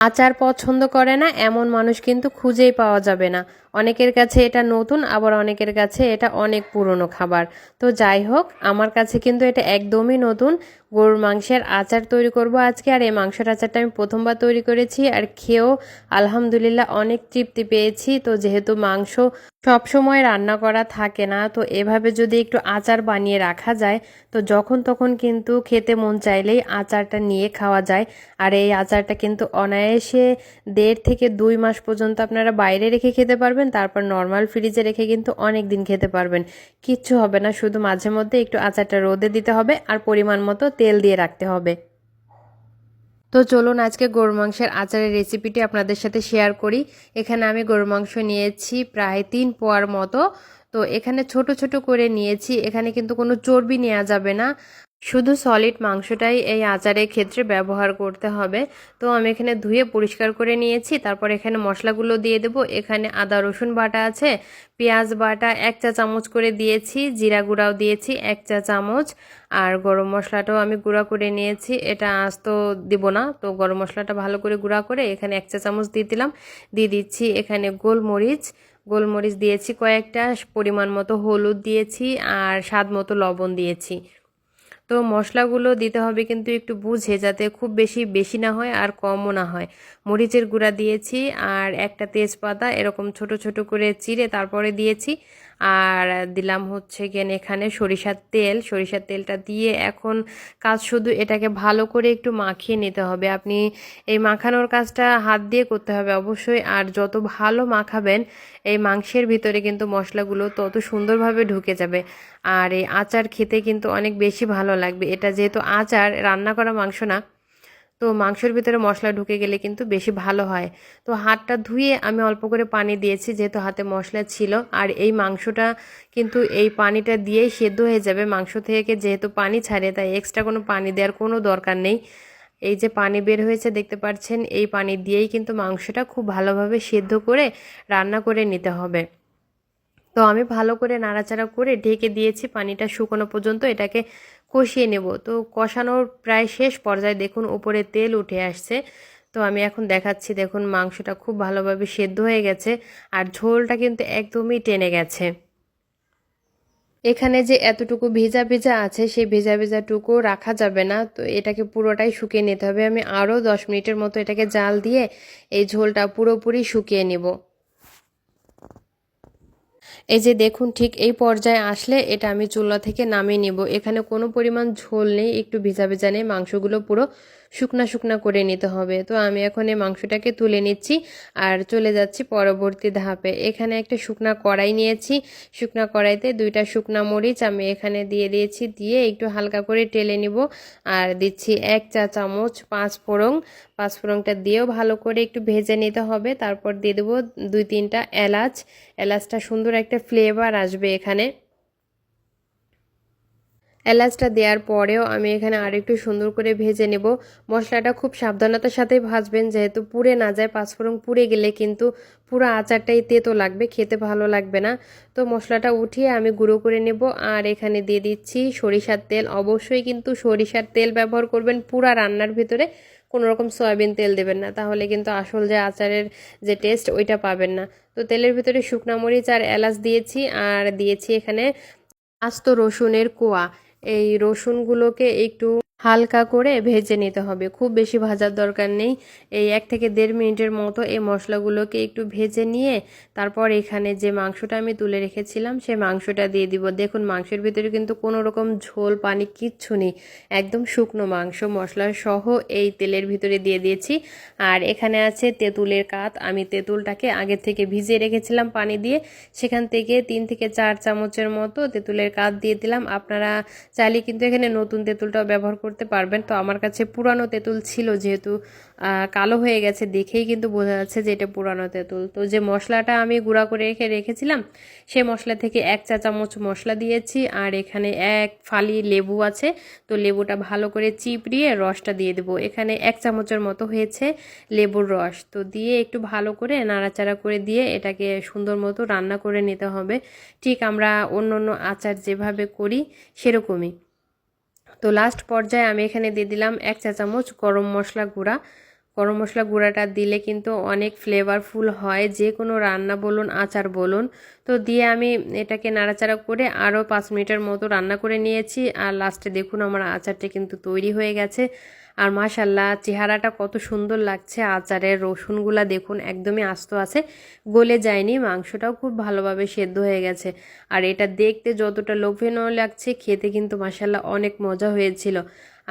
আচার পছন্দ করে না এমন মানুষ কিন্তু খুঁজেই পাওয়া যাবে না। অনেকের কাছে এটা নতুন, আবার অনেকের কাছে এটা অনেক পুরনো খাবার। তো যাই হোক, আমার কাছে কিন্তু এটা একদমই নতুন। গরুর মাংসের আচার তৈরি করব আজকে। আর এই মাংসের আচারটা আমি প্রথমবার তৈরি করেছি, আর খেয়েও আলহামদুলিল্লাহ অনেক তৃপ্তি পেয়েছি। তো যেহেতু মাংস সব সময় রান্না করা থাকে না, তো এভাবে যদি একটু আচার বানিয়ে রাখা যায়, তো যখন তখন কিন্তু খেতে মন চাইলেই আচারটা নিয়ে খাওয়া যায়। আর এই আচারটা কিন্তু অনায়াসে 1.5 থেকে 2 মাস পর্যন্ত আপনারা বাইরে রেখে খেতে পারবেন, তারপর নর্মাল ফ্রিজে রেখে কিন্তু অনেক দিন খেতে পারবেন। কিচ্ছু হবে না, শুধু মাঝে মধ্যে একটু আচারটা রোদে দিতে হবে আর পরিমাণ মতো তেল দিয়ে রাখতে হবে। তো চলুন আজকে গরুর মাংসের আচারের রেসিপিটি আপনাদের সাথে শেয়ার করি। এখানে আমি গরুর মাংস নিয়েছি প্রায় 3 পোয়ার মতো। তো এখানে ছোট ছোট করে নিয়েছি, এখানে কিন্তু কোনো চর্বি নেওয়া যাবে না, শুধু সলিড মাংসটাই এই আচারের ক্ষেত্রে ব্যবহার করতে হবে। তো আমি এখানে ধুয়ে পরিষ্কার করে নিয়েছি। তারপর এখানে মশলাগুলো দিয়ে দেব। এখানে আদা রসুন বাটা আছে, পেঁয়াজ বাটা 1 চা চামচ করে দিয়েছি, জিরা গুঁড়াও দিয়েছি 1 চা চামচ, আর গরম মশলাটাও আমি গুঁড়া করে নিয়েছি। এটা আস্ত দিব না, তো গরম মশলাটা ভালো করে গুঁড়া করে এখানে 1 চা চামচ দিয়ে দিলাম। দিয়ে দিচ্ছি এখানে গোলমরিচ, গোলমরিচ দিয়েছি কয়েকটা, পরিমাণ মতো হলুদ দিয়েছি, আর স্বাদ মতো লবণ দিয়েছি। তো মশলাগুলো দিতে হবে কিন্তু একটু বুঝে, যাতে খুব বেশি বেশি না হয় আর কমও না হয়। মরিচের গুঁড়া দিয়েছি, আর একটা তেজপাতা এরকম ছোট ছোট করে চিড়ে তারপরে দিয়েছি। আর দিলাম হচ্ছে গিয়ে এখানে সরিষার তেল, সরিষার তেলটা দিয়ে এখন কাজ শুধু এটাকে ভালো করে একটু মাখিয়ে নিতে হবে। আপনি এই মাখানোর কাজটা হাত দিয়ে করতে হবে অবশ্যই, আর যত ভালো মাখাবেন এই মাংসের ভিতরে কিন্তু মশলাগুলো তত সুন্দরভাবে ঢুকে যাবে। আর এই আচার খেতে কিন্তু অনেক বেশি ভালো লাগবে। এটা যেহেতু আচার, রান্না করা মাংস না, তো মাংসের ভিতরে মশলা ঢুকে গেলে কিন্তু বেশি ভালো হয়। তো হাতটা ধুয়ে আমি অল্প করে পানি দিয়েছি, যেহেতু হাতে মশলা ছিল। আর এই মাংসটা কিন্তু এই পানিটা দিয়েই সেদ্ধ হয়ে যাবে। মাংস থেকে যেহেতু পানি ছাড়ে, তাই এক্সট্রা কোনো পানি দেওয়ার কোনো দরকার নেই। এই যে পানি বের হয়েছে দেখতে পাচ্ছেন, এই পানি দিয়েই কিন্তু মাংসটা খুব ভালোভাবে সেদ্ধ করে রান্না করে নিতে হবে। তো আমি ভালো করে নাড়াচাড়া করে ঢেকে দিয়েছি, পানিটা শুকনো পর্যন্ত এটাকে কষিয়ে নেব। তো কষানোর প্রায় শেষ পর্যায়ে দেখুন উপরে তেল উঠে আসছে। তো আমি এখন দেখাচ্ছি, দেখুন মাংসটা খুব ভালোভাবে সেদ্ধ হয়ে গেছে, আর ঝোলটা কিন্তু একদমই টেনে গেছে। এখানে যে এতটুকু ভেজা ভেজা আছে, সেই ভেজা ভেজাটুকু রাখা যাবে না, তো এটাকে পুরোটাই শুকিয়ে নিতে হবে। আমি আরও 10 মিনিটের মতো এটাকে জাল দিয়ে এই ঝোলটা পুরোপুরি শুকিয়ে নেব। এই যে দেখুন, ঠিক এই পর্যায়ে আসলে এটা আমি চুলা থেকে নামিয়ে নিব। এখানে কোনো পরিমাণ ঝোল নেই, একটু ভেজা ভেজা নেই, মাংসগুলো পুরো শুকনা শুকনা করে নিতে হবে। তো আমি এখন এই মাংসটাকে তুলে নিচ্ছি, আর চলে যাচ্ছি পরবর্তী ধাপে। এখানে একটা শুকনা কড়াই নিয়েছি, শুকনা কড়াইতে 2টা শুকনা মরিচ আমি এখানে দিয়ে দিয়েছি, দিয়ে একটু হালকা করে টেলে নিব। আর দিচ্ছি 1 চা চামচ পাঁচফোড়ন, পাঁচফোড়নটা দিয়েও ভালো করে একটু ভেজে নিতে হবে। তারপর দিয়ে দেবো 2-3টা এলাচ, এলাচটা সুন্দর একটা ফ্লেভার আসবে এখানে। এলাচটা দেওয়ার পরেও আমি এখানে আরেকটু সুন্দর করে ভেজে নেব। মশলাটা খুব সাবধানতার সাথেই ভাজবেন, যেহেতু পুড়ে না যায়। পাঁচফোড়ন পুড়ে গেলে কিন্তু পুরো আচারটাই তেতো লাগবে, খেতে ভালো লাগবে না। তো মশলাটা উঠিয়ে আমি গুঁড়ো করে নেব। আর এখানে দিয়ে দিচ্ছি সরিষার তেল। অবশ্যই কিন্তু সরিষার তেল ব্যবহার করবেন পুরা রান্নার ভিতরে, কোনো রকম সয়াবিন তেল দেবেন না, তাহলে কিন্তু আসল যে আচারের যে টেস্ট ওইটা পাবেন না। তো তেলের ভিতরে শুকনা মরিচ আর এলাচ দিয়েছি, আর দিয়েছি এখানে আস্ত রসুনের কোয়া। এই রসুনগুলোকে একটু হালকা করে ভেজে নিতে হবে, খুব বেশি ভাজার দরকার নেই। এই 1 থেকে 1.5 মিনিটের মতো এই মশলাগুলোকে একটু ভেজে নিয়ে তারপর এখানে যে মাংসটা আমি তুলে রেখেছিলাম সেই মাংসটা দিয়ে দিব। দেখুন মাংসের ভিতরে কিন্তু কোনো রকম ঝোল পানি কিচ্ছু নেই, একদম শুকনো মাংস মশলা সহ এই তেলের ভিতরে দিয়ে দিয়েছি। আর এখানে আছে তেঁতুলের কাত, আমি তেঁতুলটাকে আগে থেকে ভিজিয়ে রেখেছিলাম পানি দিয়ে, সেখান থেকে 3 থেকে 4 চামচের মতো তেঁতুলের কাত দিয়ে দিলাম। আপনারা চাইলে কিন্তু এখানে নতুন তেঁতুলটাও ব্যবহার করতে পারবেন। তো আমার কাছে পুরানো তেঁতুল ছিল, যেহেতু কালো হয়ে গেছে দেখেই কিন্তু বোঝা যাচ্ছে যে এটা পুরানো তেঁতুল। তো যে মশলাটা আমি গুঁড়া করে রেখেছিলাম সেই মশলা থেকে 1 চা চামচ মশলা দিয়েছি, আর এখানে 1 ফালি লেবু আছে, তো লেবুটা ভালো করে চিপড়িয়ে রসটা দিয়ে দেবো। এখানে 1 চামচের মতো হয়েছে লেবুর রস, তো দিয়ে একটু ভালো করে নাড়াচাড়া করে দিয়ে এটাকে সুন্দর মতো রান্না করে নিতে হবে, ঠিক আমরা অন্য অন্য আচার যেভাবে করি সেরকমই। তো লাস্ট পর্যায়ে আমি এখানে দিয়ে দিলাম 1 চা চামচ গরম মশলা গুঁড়া। গরম মশলা গুঁড়াটা দিলে কিন্তু অনেক ফ্লেভারফুল হয়, যে কোনো রান্না বলুন আচার বলুন। তো দিয়ে আমি এটাকে নাড়াচাড়া করে আরও 5 মিনিটের মতো রান্না করে নিয়েছি। আর লাস্টে দেখুন আমার আচারটা কিন্তু তৈরি হয়ে গেছে। আর মাশাল্লাহ চেহারাটা কত সুন্দর লাগছে। আচারের রসুনগুলা দেখুন একদমই আস্ত আছে, গলে যায়নি, মাংসটাও খুব ভালোভাবে সেদ্ধ হয়ে গেছে। আর এটা দেখতে যতটা লোভনীয় লাগছে, খেতে কিন্তু মাশাল্লাহ অনেক মজা হয়েছিল।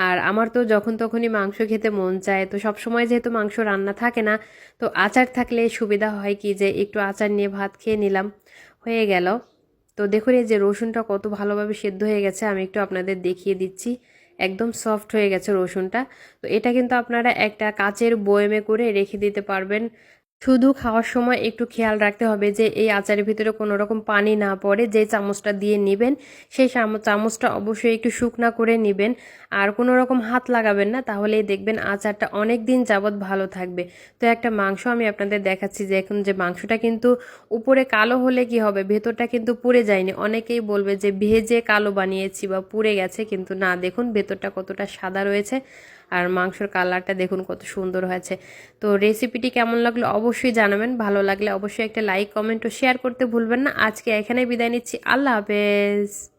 আর আমার তো যখন তখনই মাংস খেতে মন চায়, তো সব সময় যেহেতু মাংস রান্না থাকে না, তো আচার থাকলে সুবিধা হয় কি যে একটু আচার নিয়ে ভাত খেয়ে নিলাম, হয়ে গেল। তো দেখুন এই যে রসুনটা কত ভালোভাবে সেদ্ধ হয়ে গেছে, আমি একটু আপনাদের দেখিয়ে দিচ্ছি। একদম সফট হয়ে গেছে রসুনটা। তো এটা কিন্তু আপনারা একটা কাচের বয়মে করে রেখে দিতে পারবেন। শুধু খাওয়ার সময় একটু খেয়াল রাখতে হবে যে এই আচারের ভিতরে কোনো রকম পানি না পড়ে। যে চামচটা দিয়ে নেবেন সেই চামচটা অবশ্যই একটু শুকনা করে নেবেন, আর কোনো রকম হাত লাগাবেন না, তাহলেই দেখবেন আচারটা অনেক দিন যাবৎ ভালো থাকবে। তো একটা মাংস আমি আপনাদের দেখাচ্ছি যে এখন যে মাংসটা কিন্তু উপরে কালো হলে কি হবে, ভেতরটা কিন্তু পুড়ে যায়নি। অনেকেই বলবে যে ভেজে কালো বানিয়েছি বা পুড়ে গেছে, কিন্তু না, দেখুন ভেতরটা কতটা সাদা রয়েছে। আর মাংসের কালারটা দেখুন কত সুন্দর হয়েছে। তো রেসিপিটি কেমন লাগলো অবশ্যই জানাবেন, ভালো লাগলে অবশ্যই একটা লাইক কমেন্ট ও শেয়ার করতে ভুলবেন না। আজকে এখানে বিদায় নিচ্ছি, আল্লাহ হাফেজ।